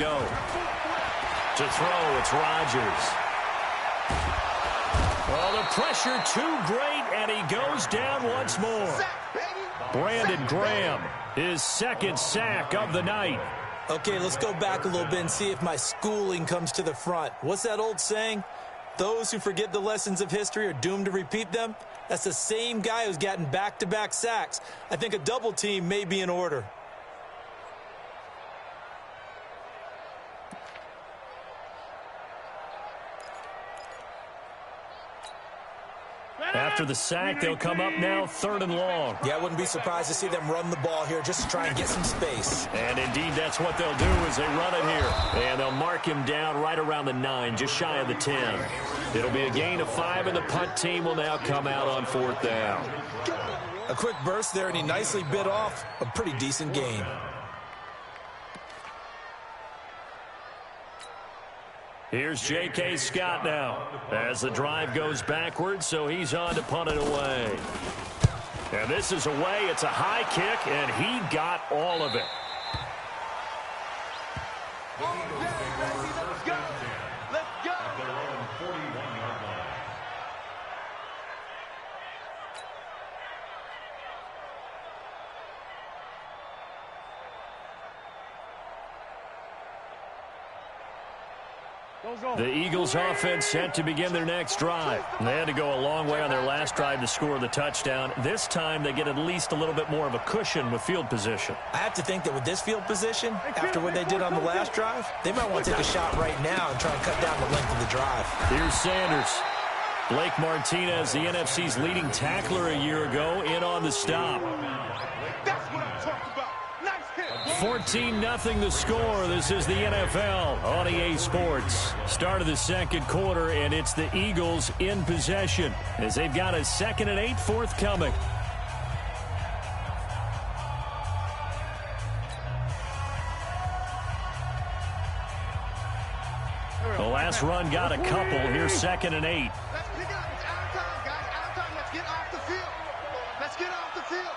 Go. To throw, it's Rodgers. Well, the pressure too great, and he goes down once more. Brandon Graham, his second sack of the night. Okay, let's go back a little bit and see if my schooling comes to the front. What's that old saying? Those who forget the lessons of history are doomed to repeat them. That's the same guy who's gotten back-to-back sacks. I think a double team may be in order. After the sack, they'll come up now 3rd and long. Yeah, I wouldn't be surprised to see them run the ball here just to try and get some space. And indeed, that's what they'll do as they run it here. And they'll mark him down right around the 9, just shy of the 10. It'll be a gain of 5, and the punt team will now come out on 4th down. A quick burst there, and he nicely bit off a pretty decent gain. Here's J.K. Scott now as the drive goes backwards, so he's on to punt it away. And this is away. It's a high kick, and he got all of it. Let's go. Let's go. The Eagles offense set to begin their next drive. They had to go a long way on their last drive to score the touchdown. This time they get at least a little bit more of a cushion with field position. I have to think that with this field position, after what they did on the last drive, they might want to take a shot right now and try and cut down the length of the drive. Here's Sanders. Blake Martinez, the NFC's leading tackler a year ago, in on the stop. That's what I'm talking about. 14-0 the score. This is the NFL on EA Sports. Start of the second quarter, and it's the Eagles in possession as they've got a 2nd and 8 forthcoming. The last run got a couple. Here's 2nd and 8. Let's pick it up. It's out of time, guys. Out of time. Let's get off the field. Let's get off the field.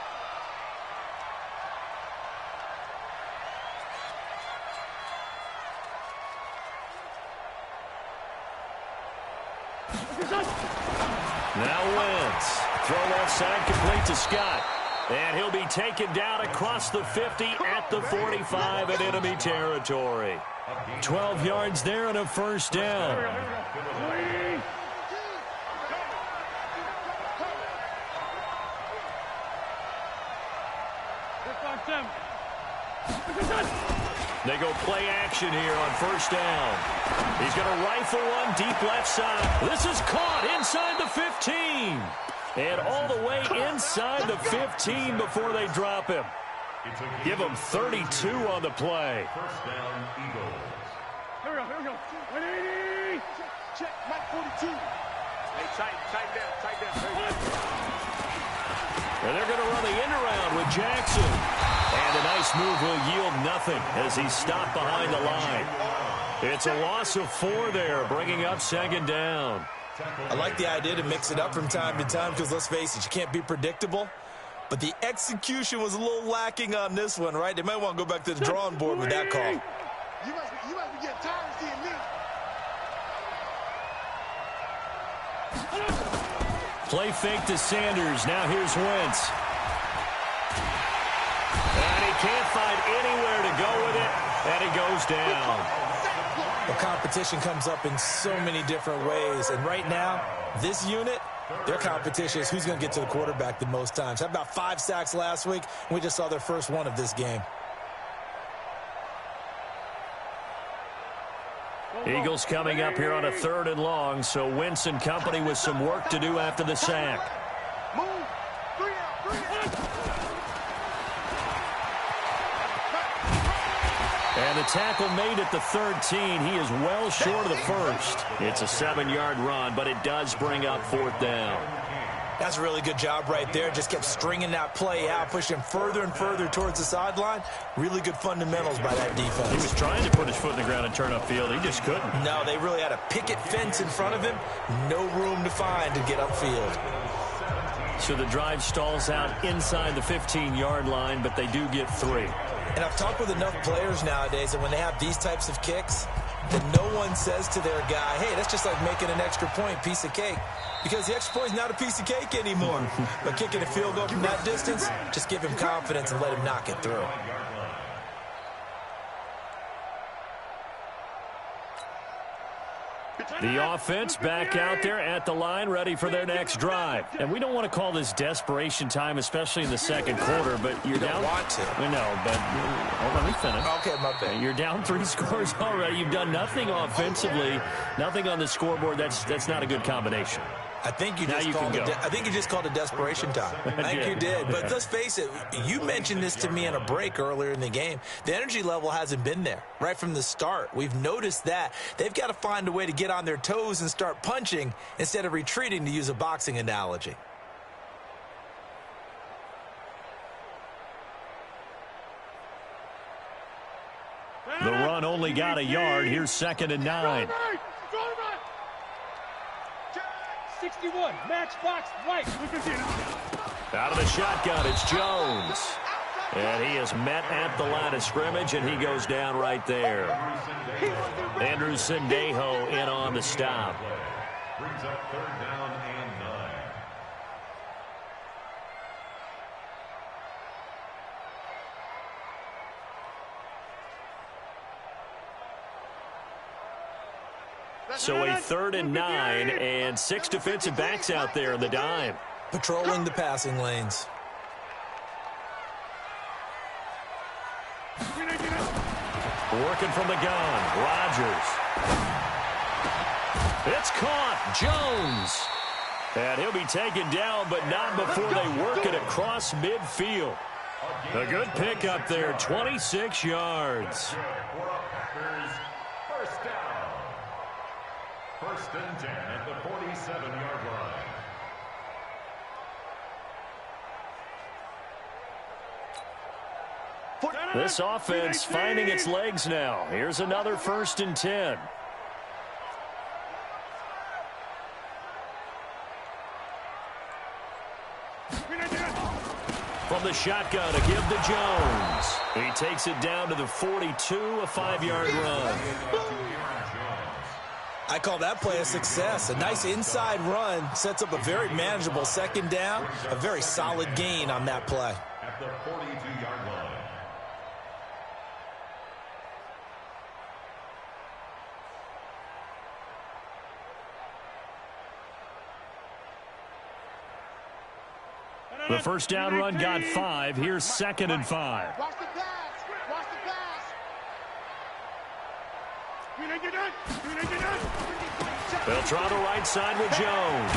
Now Wentz. Throw left side complete to Scott. And he'll be taken down across the 50 at the 45 in enemy territory. 12 yards there and a 1st down. They go play action here on 1st down. He's going to rifle one deep left side. This is caught inside the 15. And all the way inside the 15 before they drop him. Give him 32 on the play. First down, Eagles. Here we go. 180. Check, Mike 42. Hey, tighten down. And they're going to run the end around with Jackson. And a nice move will yield nothing as he's stopped behind the line. It's a loss of 4 there, bringing up 2nd down. I like the idea to mix it up from time to time because, let's face it, you can't be predictable. But the execution was a little lacking on this one, right? They might want to go back to the drawing board with that call. You must be getting tired of seeing me. Play fake to Sanders. Now here's Wentz. And he can't find anywhere to go with it, and he goes down. The competition comes up in so many different ways, and right now, this unit, their competition is who's going to get to the quarterback the most times. Had about 5 sacks last week, and we just saw their first one of this game. Eagles coming up here on a 3rd and long, so Wentz and company with some work to do after the sack. Move. 3 out. And the tackle made at the 13. He is well short of the 1st. It's a 7-yard run, but it does bring up 4th down. That's a really good job right there. Just kept stringing that play out, pushing him further and further towards the sideline. Really good fundamentals by that defense. He was trying to put his foot in the ground and turn upfield. He just couldn't. No, they really had a picket fence in front of him. No room to find to get upfield. So the drive stalls out inside the 15-yard line, but they do get 3. And I've talked with enough players nowadays that when they have these types of kicks, that no one says to their guy, hey, that's just like making an extra point, piece of cake. Because the extra point is not a piece of cake anymore. But kicking a field goal from that distance, just give him confidence and let him knock it through. The offense back out there at the line, ready for their next drive. And we don't want to call this desperation time, especially in the second quarter, but you're down. You don't want to. We know, but let me finish. Okay, my bad. You're down 3 scores already. You've done nothing offensively, nothing on the scoreboard. That's not a good combination. I think you just called it desperation time. I think you did. But let's face it, you mentioned this to me in a break earlier in the game. The energy level hasn't been there right from the start. We've noticed that. They've got to find a way to get on their toes and start punching instead of retreating, to use a boxing analogy. The run only got a yard. Here's 2nd and 9. 61, match box right. Out of the shotgun, it's Jones. And he is met at the line of scrimmage, and he goes down right there. Andrew Sendejo in on the stop. Brings up 3rd down and 9. So a 3rd and 9 and 6 defensive backs out there in the dime. Patrolling the passing lanes. Working from the gun, Rodgers. It's caught, Jones. And he'll be taken down, but not before they work it across midfield. A good pick up there, 26 yards. 1st and 10 at the 47-yard line. This offense finding its legs now. Here's another 1st and 10. From the shotgun to give to Jones. He takes it down to the 42, a 5-yard run. I call that play a success. A nice inside run sets up a very manageable 2nd down. A very solid gain on that play. At the 42-yard line. The 1st down run got 5. Here's 2nd and 5. Watch the pass. Watch the pass. They'll try the right side with Jones.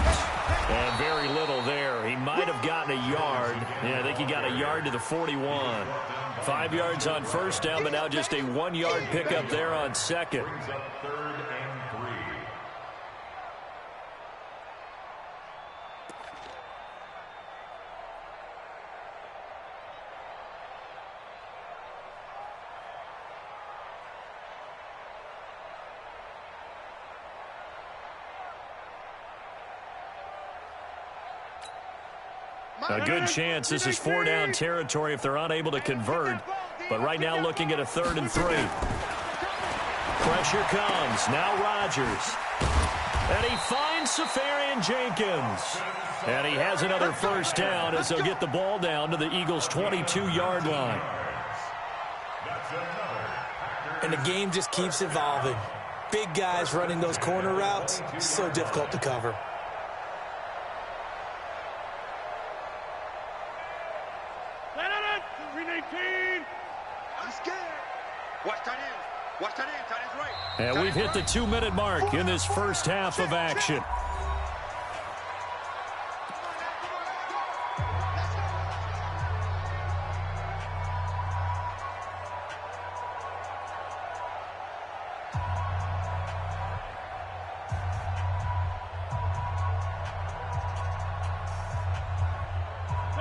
And very little there. He might have gotten a yard. Yeah, I think he got a yard to the 41. 5 yards on 1st down, but now just a 1-yard pickup there on 2nd. Brings up 3rd and 3. A good chance this is 4-down territory if they're unable to convert. But right now looking at a 3rd and 3. Pressure comes. Now Rodgers. And he finds Safarian Jenkins. And he has another 1st down as they'll get the ball down to the Eagles' 22-yard line. And the game just keeps evolving. Big guys running those corner routes, so difficult to cover. And we've hit the 2-minute mark in this 1st half of action.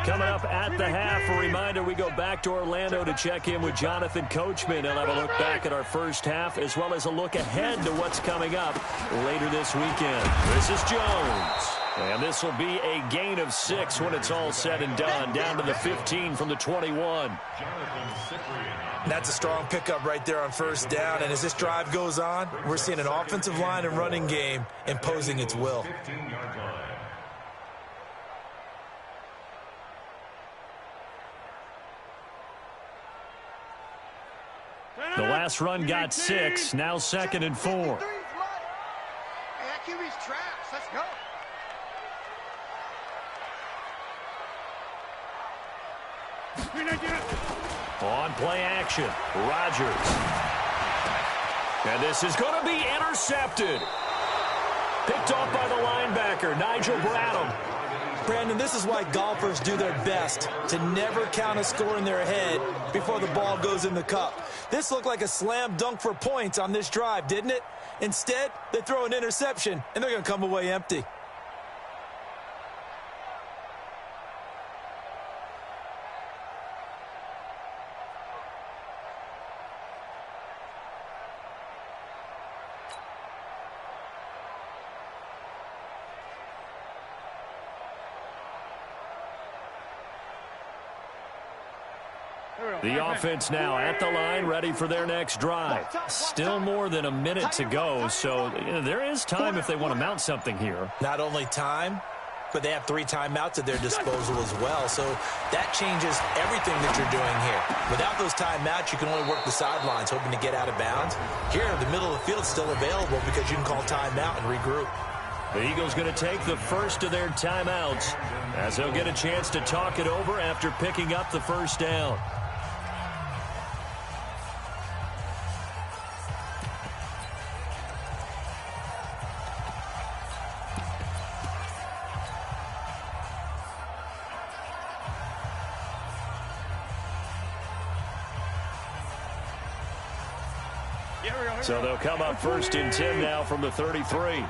Coming up at the half, a reminder, we go back to Orlando to check in with Jonathan Coachman and have a look back at our 1st half, as well as a look ahead to what's coming up later this weekend. This is Jones. And this will be a gain of 6 when it's all said and done, down to the 15 from the 21. That's a strong pickup right there on first down, and as this drive goes on, we're seeing an offensive line and running game imposing its will. The last run got 6, now 2nd and 4. Hey, that QB's traps. Let's go. On play action, Rodgers. And this is going to be intercepted. Picked off by the linebacker, Nigel Bradham. Brandon, this is why golfers do their best to never count a score in their head before the ball goes in the cup. This looked like a slam dunk for points on this drive, didn't it? Instead, they throw an interception, and they're going to come away empty. The offense now at the line, ready for their next drive. Still more than a minute to go, so there is time if they want to mount something here. Not only time, but they have 3 timeouts at their disposal as well, so that changes everything that you're doing here. Without those timeouts, you can only work the sidelines, hoping to get out of bounds. Here, the middle of the field is still available because you can call timeout and regroup. The Eagles going to take the first of their timeouts as they'll get a chance to talk it over after picking up the first down. So they'll come up 1st and 10 now from the 33.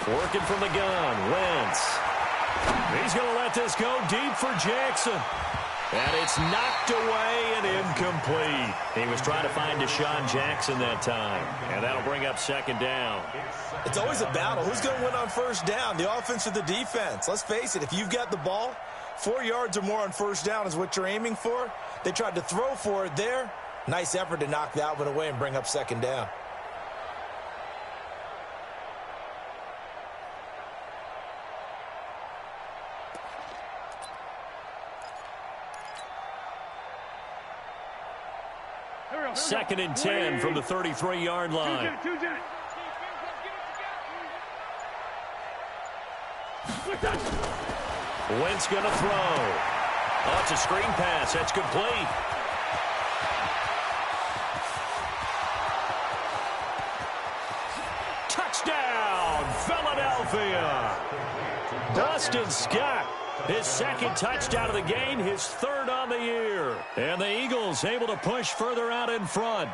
Working from the gun, Wentz. He's going to let this go deep for Jackson. And it's knocked away and incomplete. He was trying to find Deshaun Jackson that time. And that'll bring up 2nd down. It's always a battle. Who's going to win on first down, the offense or the defense? Let's face it, if you've got the ball, 4 yards or more on first down is what you're aiming for. They tried to throw for it there. Nice effort to knock that one away and bring up 2nd down. Second and 10 from the 33-yard line. Wentz going to throw. Oh, it's a screen pass. That's complete. Touchdown, Philadelphia. Dustin Scott, his 2nd touchdown of the game, his 3rd on the year. And the Eagles able to push further out in front.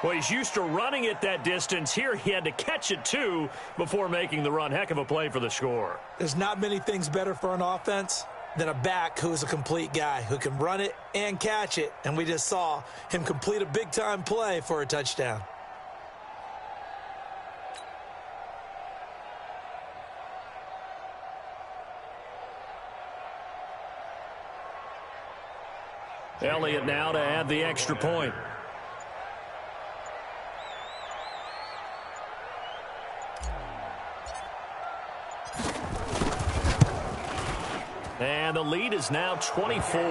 Well, he's used to running it that distance. Here he had to catch it, too, before making the run. Heck of a play for the score. There's not many things better for an offense than a back who is a complete guy who can run it and catch it. And we just saw him complete a big-time play for a touchdown. Elliott now to add the extra point. And the lead is now 24.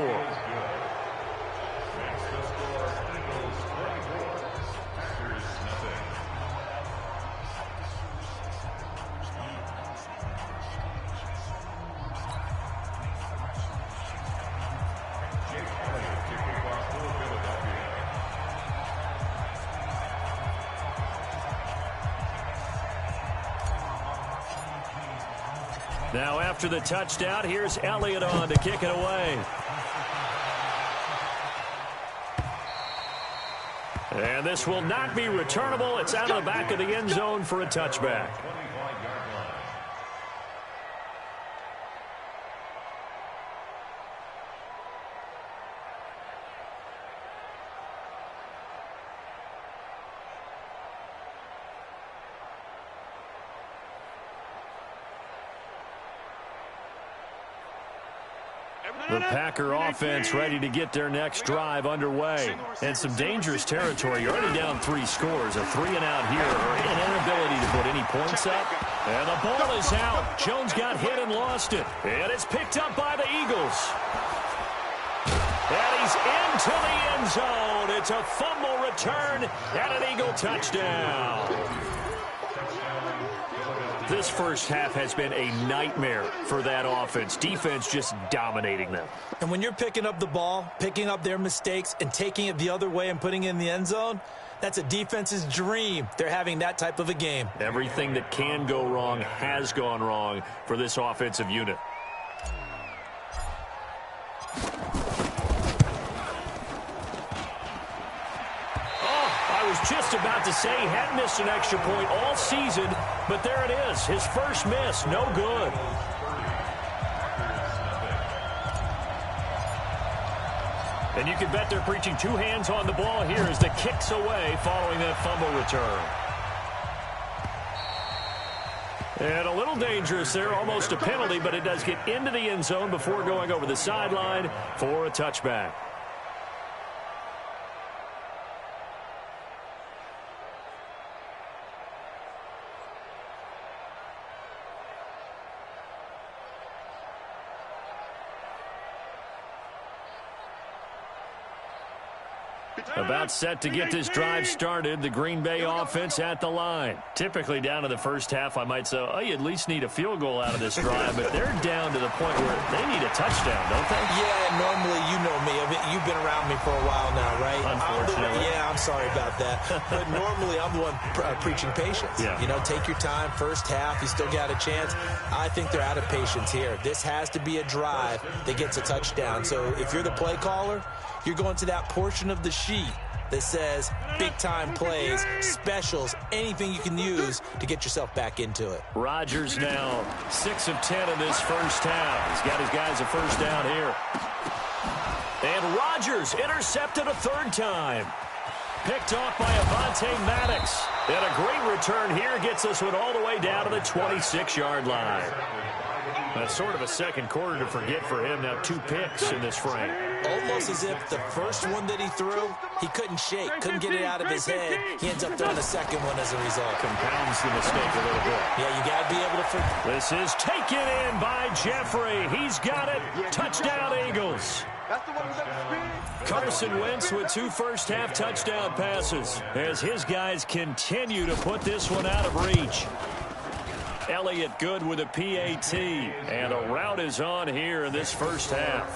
Now after the touchdown, here's Elliott on to kick it away. And this will not be returnable. It's out of the back of the end zone for a touchback. The Packer offense ready to get their next drive underway. And some dangerous territory. You're already down 3 scores. A 3-and-out here, or an inability to put any points up. And the ball is out. Jones got hit and lost it. And it's picked up by the Eagles. And he's into the end zone. It's a fumble return and an Eagle touchdown. This first half has been a nightmare for that offense. Defense just dominating them. And when you're picking up the ball, picking up their mistakes, and taking it the other way and putting it in the end zone, that's a defense's dream. They're having that type of a game. Everything that can go wrong has gone wrong for this offensive unit. Just about to say he hadn't missed an extra point all season, but there it is. His first miss, no good. And you can bet they're preaching 2 hands on the ball here as the kick's away following that fumble return. And a little dangerous there, almost a penalty, but it does get into the end zone before going over the sideline for a touchback. About set to get this drive started. The Green Bay offense at the line. Typically down to the first half, I might say, oh, you at least need a field goal out of this drive, but they're down to the point where they need a touchdown, don't they? Yeah, normally, you know me. You've been around me for a while now, right? Unfortunately. I'm sorry about that. But normally, I'm the one preaching patience. Yeah. You know, take your time. First half, you still got a chance. I think they're out of patience here. This has to be a drive that gets a touchdown. So if you're the play caller, you're going to that portion of the sheet that says big-time plays, specials, anything you can use to get yourself back into it. Rodgers now 6 of 10 in this first half. He's got his guys a first down here. And Rodgers intercepted a 3rd time. Picked off by Avonte Maddox. And a great return here gets this one all the way down to the 26-yard line. That's sort of a second quarter to forget for him. Now 2 picks in this frame. Almost as if the first one that he threw, he couldn't shake, couldn't get it out of his head. He ends up throwing the second one as a result. Compounds the mistake a little bit. Yeah, you got to be able to... This is taken in by Jeffrey. He's got it. Touchdown, Eagles. Carson Wentz with 2 first-half touchdown passes as his guys continue to put this one out of reach. Elliott good with a PAT, and a rout is on here in this first half.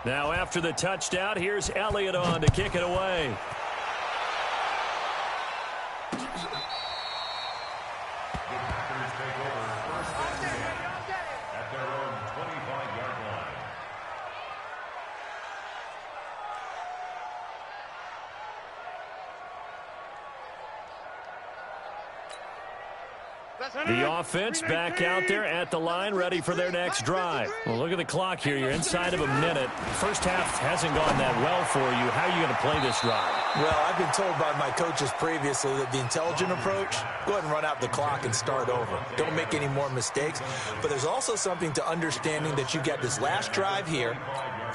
Now after the touchdown, here's Elliott on to kick it away. The offense back out there at the line, ready for their next drive. Well, look at the clock here. You're inside of a minute. First half hasn't gone that well for you. How are you going to play this drive? Well, I've been told by my coaches previously that the intelligent approach, go ahead and run out the clock and start over. Don't make any more mistakes. But there's also something to understanding that you get this last drive here.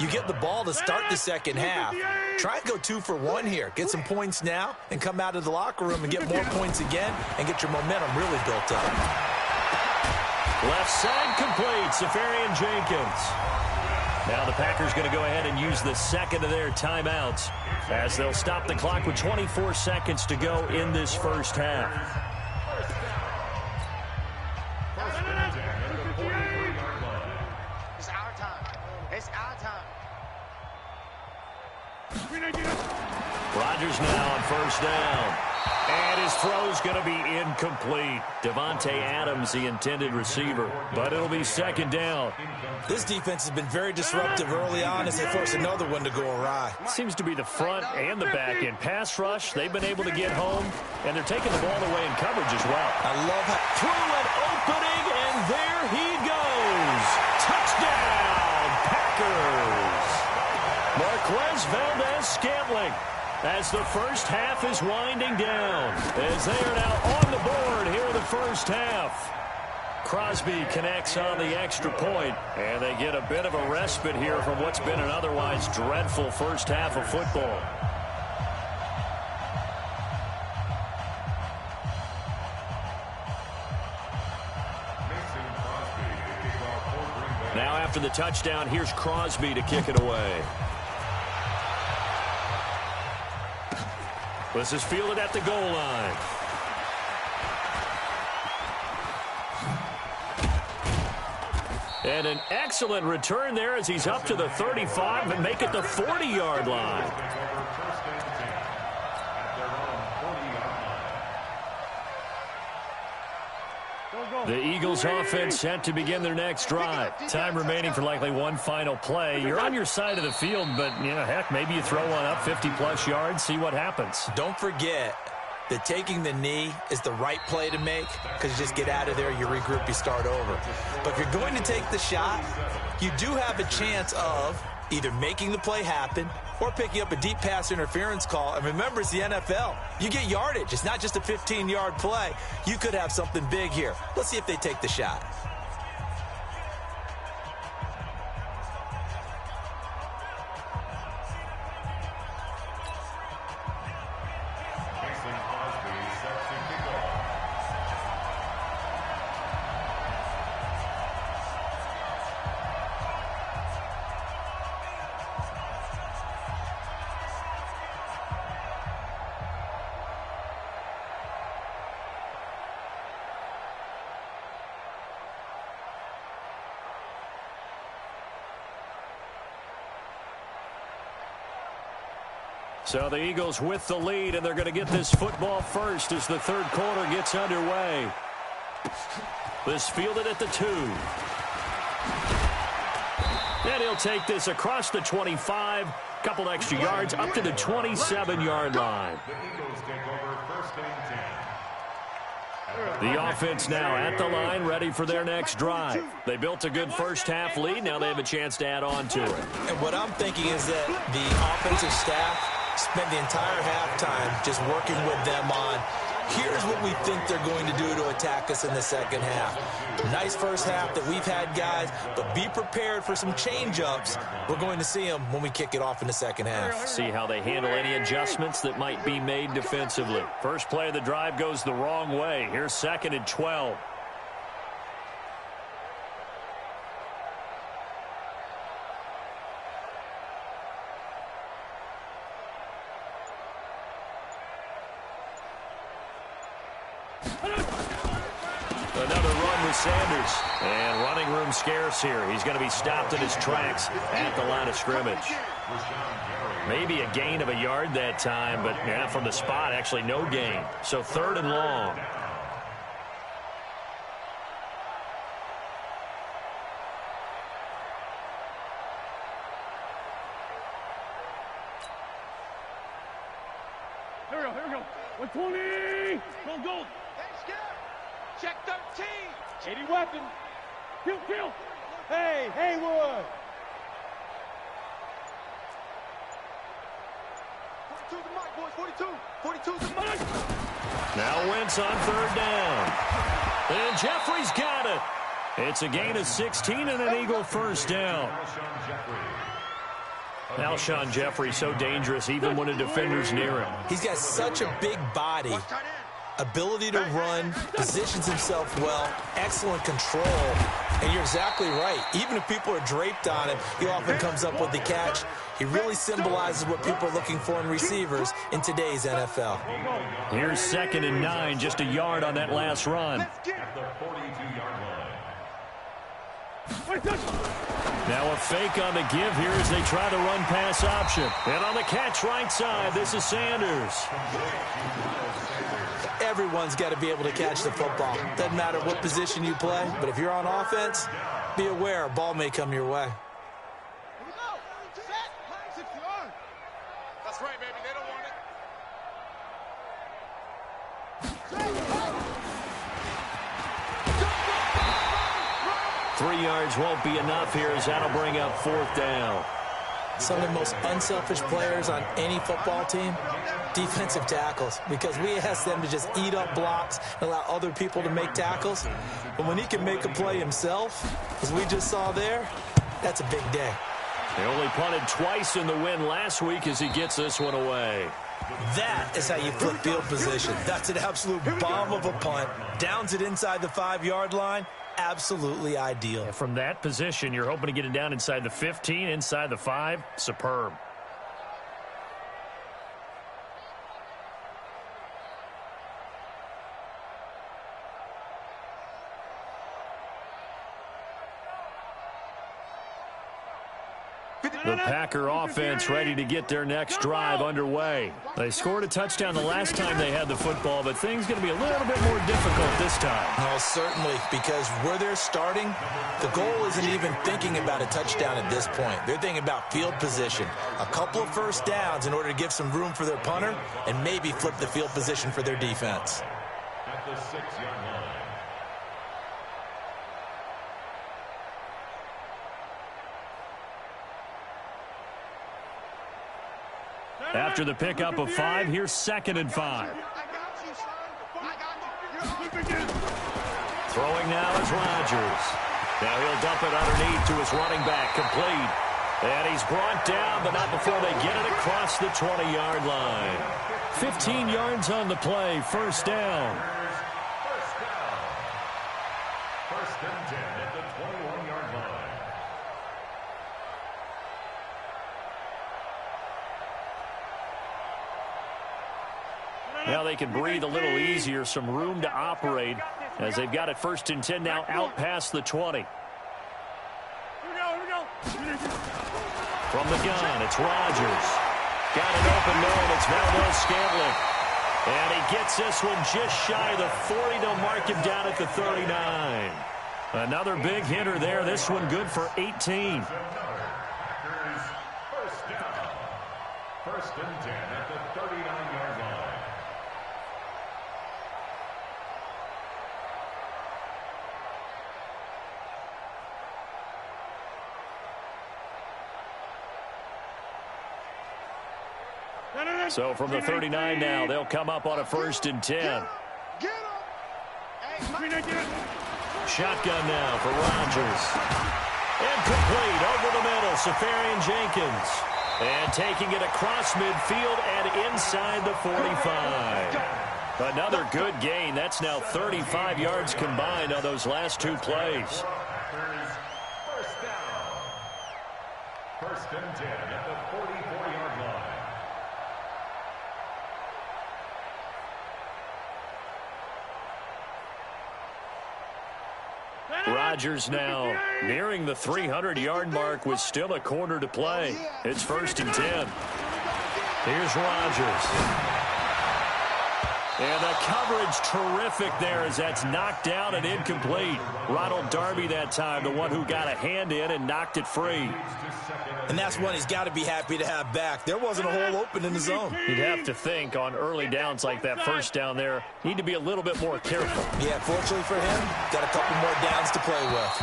You get the ball to start the second half. Try and go 2 for 1 here. Get some points now and come out of the locker room and get more points again and get your momentum really built up. Left side complete. Safarian Jenkins. Now the Packers going to go ahead and use the second of their timeouts as they'll stop the clock with 24 seconds to go in this first half. First and 10 at the 43-yard line. It's our time. It's our time. Rodgers now on first down. And his throw's going to be incomplete. Devontae Adams, the intended receiver. But it'll be second down. This defense has been very disruptive early on as they force another one to go awry. Seems to be the front and the back end. Pass rush, they've been able to get home. And they're taking the ball away in coverage as well. I love how... Through an opening, and there he goes. Touchdown, Packers. Marquez Valdez-Scantling, as the first half is winding down, as they are now on the board here in the first half. Crosby connects on the extra point, and they get a bit of a respite here from what's been an otherwise dreadful first half of football. Now after the touchdown, here's Crosby to kick it away. This is fielded at the goal line. And an excellent return there as he's up to the 35 and make it the 40-yard line. The Eagles offense set to begin their next drive. Time remaining for likely one final play. You're on your side of the field, but, you know, heck, maybe you throw one up 50-plus yards, see what happens. Don't forget that taking the knee is the right play to make because you just get out of there, you regroup, you start over. But if you're going to take the shot, you do have a chance of either making the play happen or picking up a deep pass interference call. And remember, it's the NFL. You get yardage. It's not just a 15-yard play. You could have something big here. Let's see if they take the shot. So the Eagles with the lead, and they're going to get this football first as the third quarter gets underway. This fielded at the 2. And he'll take this across the 25, couple extra yards, up to the 27-yard line. The Eagles take over first and 10. The offense now at the line, ready for their next drive. They built a good first-half lead. Now they have a chance to add on to it. And what I'm thinking is that the offensive staff spent the entire halftime just working with them on, here's what we think they're going to do to attack us in the second half. Nice first half that we've had, guys, but be prepared for some change-ups. We're going to see them when we kick it off in the second half. See how they handle any adjustments that might be made defensively. First play of the drive goes the wrong way. Here's second and 12. Another run with Sanders. And running room scarce here. He's going to be stopped in his tracks at the line of scrimmage. Maybe a gain of a yard that time, but yeah, from the spot, actually no gain. So third and long. Here we go. 120. Go. Check 13. 80 weapon. Kill. Hey, Haywood. 42 the mic, boys. 42 the mic. Now Wentz on third down. And Jeffrey's got it. It's a gain of 16 and an Eagle first down. Alshon Jeffrey so dangerous even when a defender's near him. He's got such a big body, ability to run, positions himself well, excellent control. And you're exactly right. Even if people are draped on him, he often comes up with the catch. He really symbolizes what people are looking for in receivers in today's NFL. Here's second and 9, just a yard on that last run. At the 42-yard line. Now a fake on the give here as they try to run pass option. And on the catch right side, this is Sanders. Everyone's got to be able to catch the football. Doesn't matter what position you play, but if you're on offense, be aware a ball may come your way. That's right, baby. They don't want it. 3 yards won't be enough here as that'll bring up 4th down. Some of the most unselfish players on any football team, defensive tackles, because we ask them to just eat up blocks and allow other people to make tackles. But when he can make a play himself, as we just saw there, that's a big day. They only punted twice in the win last week as he gets this one away. That is how you flip field position. That's an absolute bomb of a punt. Downs it inside the 5-yard line. Absolutely ideal. And from that position, you're hoping to get it down inside the 15, inside the 5. Superb. The Packer offense ready to get their next drive underway. They scored a touchdown the last time they had the football, but things going to be a little bit more difficult this time. Oh, certainly, because where they're starting, the goal isn't even thinking about a touchdown at this point. They're thinking about field position, a couple of first downs in order to give some room for their punter and maybe flip the field position for their defense. At the 6-yard line. After the pickup of 5, here's 2nd and 5. Throwing now is Rodgers. Now he'll dump it underneath to his running back, complete. And he's brought down, but not before they get it across the 20-yard line. 15 yards on the play, 1st down. First and 10 at the 21-yard line. Now they can breathe a little easier, some room to operate as they've got it 1st and 10 now out past the 20. From the gun, it's Rodgers. Got an open man, it's Valdes-Scantling. And he gets this one just shy of the 40 to mark him down at the 39. Another big hitter there, this one good for 18. Packers first down. 1st and 10 at the 39-yard line. So from the 39 now, they'll come up on a 1st and 10. Shotgun now for Rodgers. Incomplete over the middle, Safarian Jenkins. And taking it across midfield and inside the 45. Another good gain. That's now 35 yards combined on those last 2 plays. First down. 1st and 10 at the 44-yard line. Rodgers now nearing the 300-yard mark with still a quarter to play. It's 1st and 10. Here's Rodgers. And the coverage terrific there as that's knocked down and incomplete. Ronald Darby that time, the one who got a hand in and knocked it free. And that's one he's got to be happy to have back. There wasn't a hole open in the zone. You'd have to think on early downs like that 1st down there, need to be a little bit more careful. Yeah, fortunately for him, got a couple more downs to play with.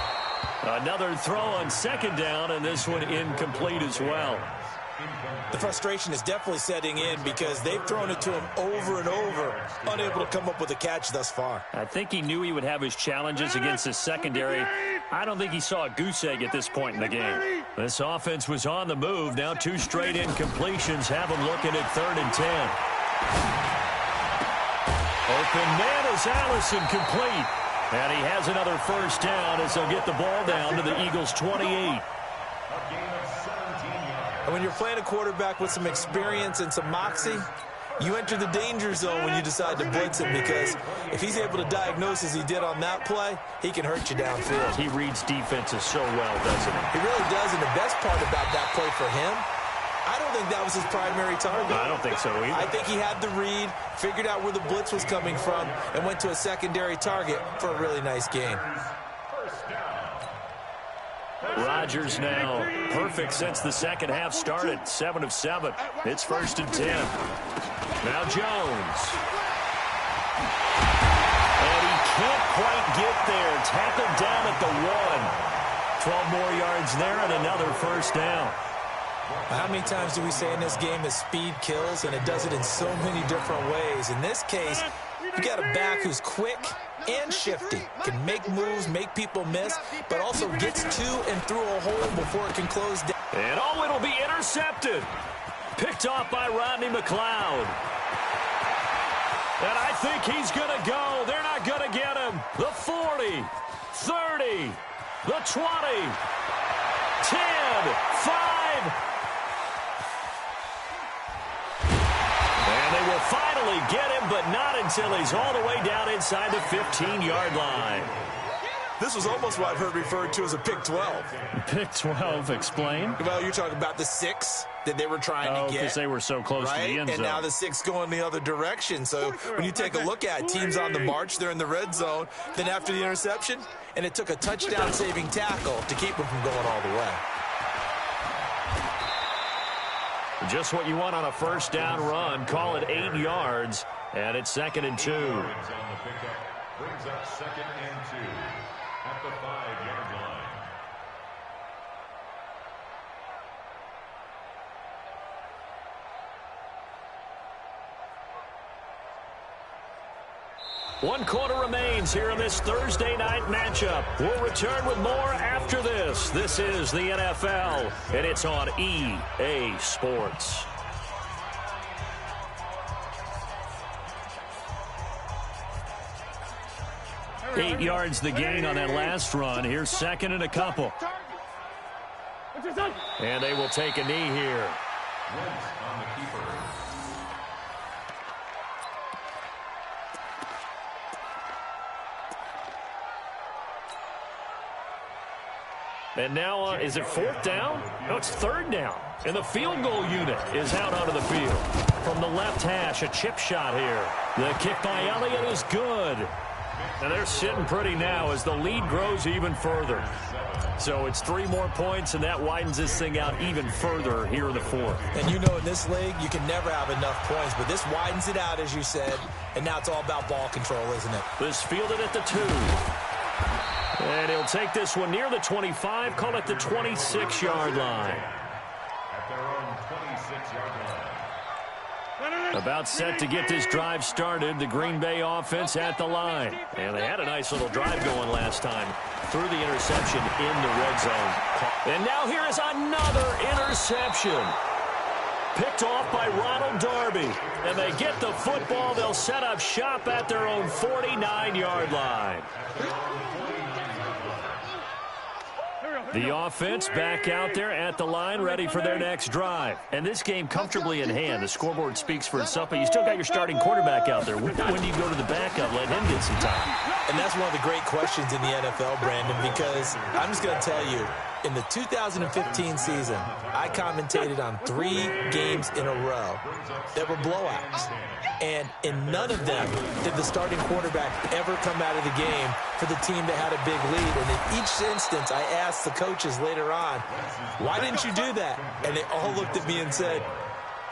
Another throw on 2nd down, and this one incomplete as well. The frustration is definitely setting in because they've thrown it to him over and over, unable to come up with a catch thus far. I think he knew he would have his challenges against his secondary. I don't think he saw a goose egg at this point in the game. This offense was on the move. Now 2 straight incompletions have him looking at 3rd and 10. Open man is Allison, complete. And he has another 1st down as they'll get the ball down to the Eagles' 28. And when you're playing a quarterback with some experience and some moxie, you enter the danger zone when you decide to blitz him, because if he's able to diagnose as he did on that play, he can hurt you downfield. He reads defenses so well, doesn't he? He really does, and the best part about that play for him, I don't think that was his primary target. I don't think so either. I think he had the read, figured out where the blitz was coming from, and went to a secondary target for a really nice gain. Rodgers now perfect since the second half started. 7 of 7. It's 1st and 10. Now Jones. And he can't quite get there. Tackled down at the 1. 12 more yards there and another 1st down. How many times do we say in this game that speed kills, and it does it in so many different ways? In this case, you got a back who's quick and shifty, can make moves, make people miss, but also gets to and through a hole before it can close down. And it'll be intercepted. Picked off by Rodney McLeod. And I think he's going to go. They're not going to get him. The 40, 30, the 20, 10, 5. And they will finally get him, but not until he's all the way down inside the 15-yard line. This was almost what I've heard referred to as a pick 12. Pick 12, explain. Well, you're talking about the 6 that they were trying to get. Because they were so close to the end zone. And now the 6 going the other direction. So when you take a look at teams on the march, they're in the red zone. Then after the interception, and it took a touchdown-saving tackle to keep them from going all the way. Just what you want on a 1st down run. Call it 8 yards, and it's 2nd and 2. Brings up 2nd and 2 at the 5-yard line. One quarter remains here in this Thursday night matchup. We'll return with more after this. This is the NFL, and it's on EA Sports. Eight yards the gain on that last run. Here's 2nd and a couple. And they will take a knee here. Wentz on the keeper. And now, is it 4th down? No, it's 3rd down. And the field goal unit is out onto the field. From the left hash, a chip shot here. The kick by Elliott is good. And they're sitting pretty now as the lead grows even further. So it's 3 more points, and that widens this thing out even further here in the 4th. And you know in this league, you can never have enough points, but this widens it out, as you said, and now it's all about ball control, isn't it? This fielded at the 2. And he'll take this one near the 25, call it the 26-yard line. At their own 26-yard line. About set to get this drive started, the Green Bay offense at the line. And they had a nice little drive going last time through the interception in the red zone. And now here is another interception. Picked off by Ronald Darby. And they get the football. They'll set up shop at their own 49-yard line. The offense back out there at the line, ready for their next drive. And this game comfortably in hand. The scoreboard speaks for itself, but you still got your starting quarterback out there. When do you go to the backup, let him get some time? And that's one of the great questions in the NFL, Brandon, because I'm just going to tell you, in the 2015 season, I commentated on 3 games in a row that were blowouts. And in none of them did the starting quarterback ever come out of the game for the team that had a big lead. And in each instance, I asked the coaches later on, why didn't you do that? And they all looked at me and said,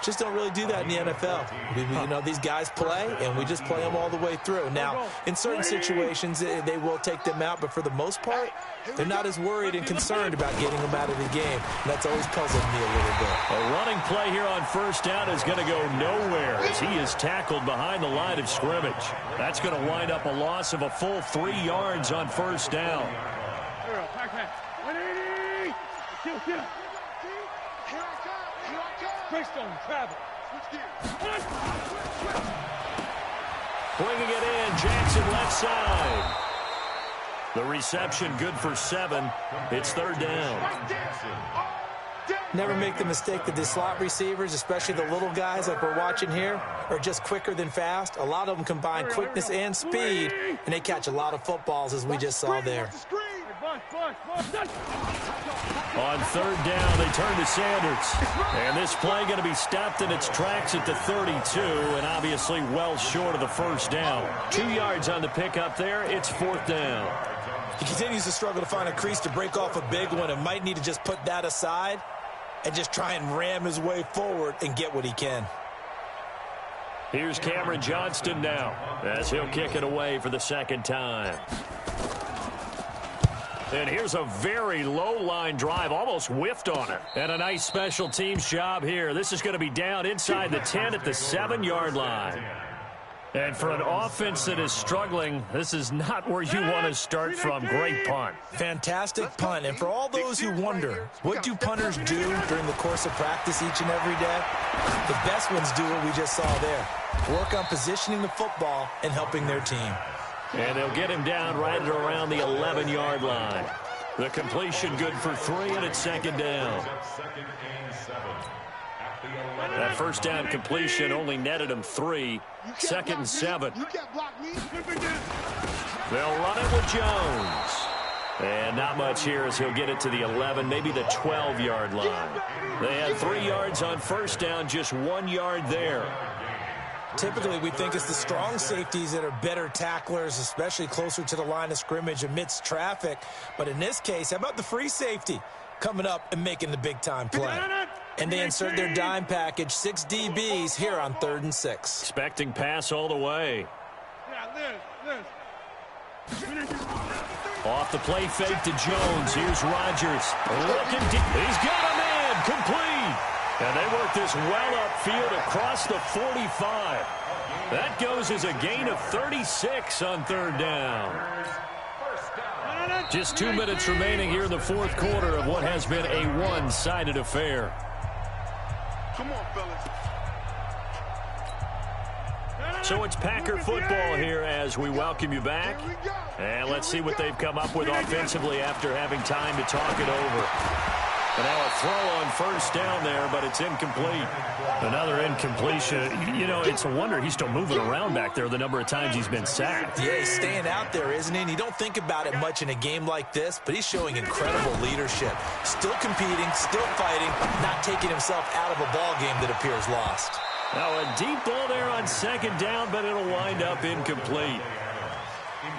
just don't really do that in the NFL. You know, these guys play, and we just play them all the way through. Now, in certain situations, they will take them out, but for the most part, they're not as worried and concerned about getting them out of the game. And that's always puzzled me a little bit. A running play here on 1st down is going to go nowhere as he is tackled behind the line of scrimmage. That's going to wind up a loss of a full 3 yards on 1st down. Bringing it in, Jackson left side. The reception good for 7. It's 3rd down. Never make the mistake that the slot receivers, especially the little guys like we're watching here, are just quicker than fast. A lot of them combine quickness and speed, and they catch a lot of footballs, as we just saw there. On third down, they turn to Sanders. And this play going to be stopped in its tracks at the 32, and obviously well short of the first down. 2 yards on the pickup there. It's fourth down. He continues to struggle to find a crease to break off a big one and might need to just put that aside and just try and ram his way forward and get what he can. Here's Cameron Johnston now as he'll kick it away for the second time. And here's a very low-line drive, almost whiffed on it. And a nice special teams job here. This is going to be down inside the 10 at the 7-yard line. And for an offense that is struggling, this is not where you want to start from. Great punt. Fantastic punt. And for all those who wonder, what do punters do during the course of practice each and every day? The best ones do what we just saw there. Work on positioning the football and helping their team. And they'll get him down right at around the 11-yard line. The completion good for 3, and it's second down. That first down completion only netted him 3. Second and 7. They'll run it with Jones. And not much here as he'll get it to the 11, maybe the 12-yard line. They had 3 yards on first down, just 1 yard there. Typically, we think it's the strong safeties that are better tacklers, especially closer to the line of scrimmage amidst traffic. But in this case, how about the free safety coming up and making the big-time play? And they insert their dime package, 6 DBs here on 3rd and 6. Expecting pass all the way. Off the play fake to Jones. Here's Rodgers. Looking deep. He's got a man. Complete. And they work this well upfield across the 45. That goes as a gain of 36 on third down. Just 2 minutes remaining here in the fourth quarter of what has been a one-sided affair. Come on, fellas. So it's Packer football here as we welcome you back. And let's see what they've come up with offensively after having time to talk it over. And now a throw on first down there, but it's incomplete. Another incompletion. You know, it's a wonder he's still moving around back there the number of times he's been sacked. Yeah, he's staying out there, isn't he? And you don't think about it much in a game like this, but he's showing incredible leadership. Still competing, still fighting, not taking himself out of a ball game that appears lost. Now a deep ball there on second down, but it'll wind up incomplete.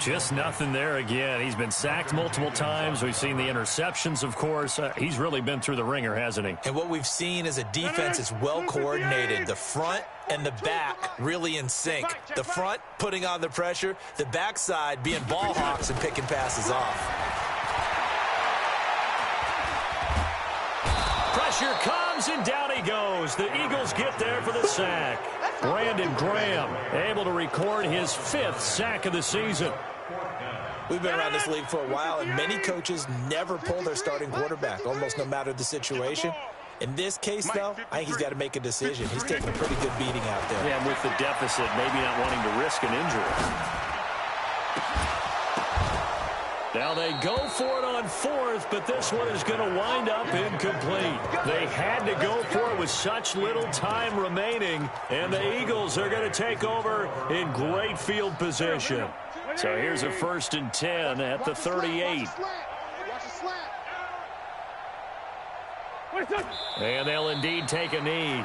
Just nothing there again. He's been sacked multiple times. We've seen the interceptions, of course. He's really been through the ringer, hasn't he? And what we've seen is a defense that's well coordinated. The front and the back really in sync. The front putting on the pressure. The backside being ball hawks and picking passes off. Pressure comes, and down he goes. The Eagles get there for the sack. Brandon Graham able to record his 5th sack of the season. We've been around this league for a while, and many coaches never pull their starting quarterback, almost no matter the situation. In this case, though, I think he's got to make a decision. He's taking a pretty good beating out there. Yeah, and with the deficit, maybe not wanting to risk an injury. Now they go for it on 4th, but this one is going to wind up incomplete. They had to go for it with such little time remaining, and the Eagles are going to take over in great field position. So here's a 1st and 10 at the 38. And they'll indeed take a knee.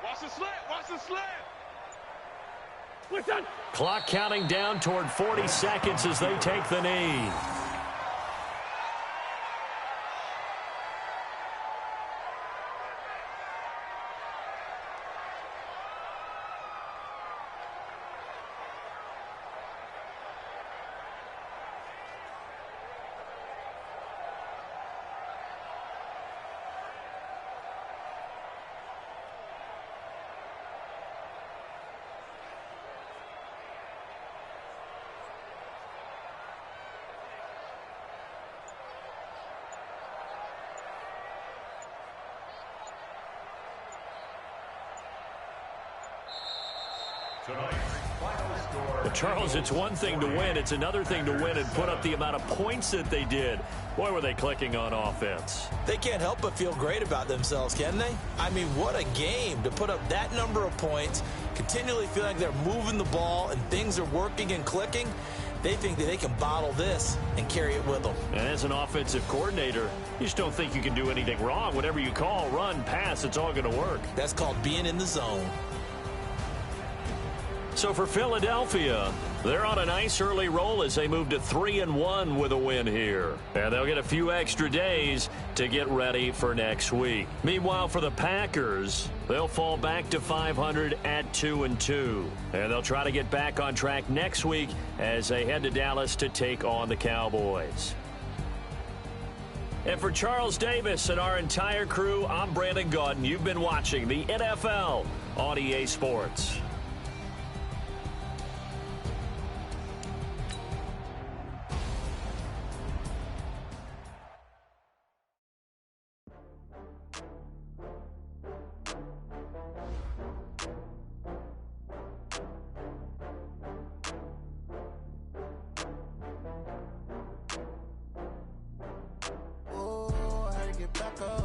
Watch the slant. Watch the slant. Clock counting down toward 40 seconds as they take the knee. Tonight's final score. Well, Charles, it's one thing to win. It's another thing to win and put up the amount of points that they did. Boy, were they clicking on offense. They can't help but feel great about themselves, can they? I mean, what a game to put up that number of points, continually feeling like they're moving the ball and things are working and clicking. They think that they can bottle this and carry it with them. And as an offensive coordinator, you just don't think you can do anything wrong. Whatever you call, run, pass, it's all going to work. That's called being in the zone. So for Philadelphia, they're on a nice early roll as they move to 3-1 with a win here. And they'll get a few extra days to get ready for next week. Meanwhile, for the Packers, they'll fall back to 500 at 2-2. And they'll try to get back on track next week as they head to Dallas to take on the Cowboys. And for Charles Davis and our entire crew, I'm Brandon Gaudin. You've been watching the NFL on EA Sports. Back up.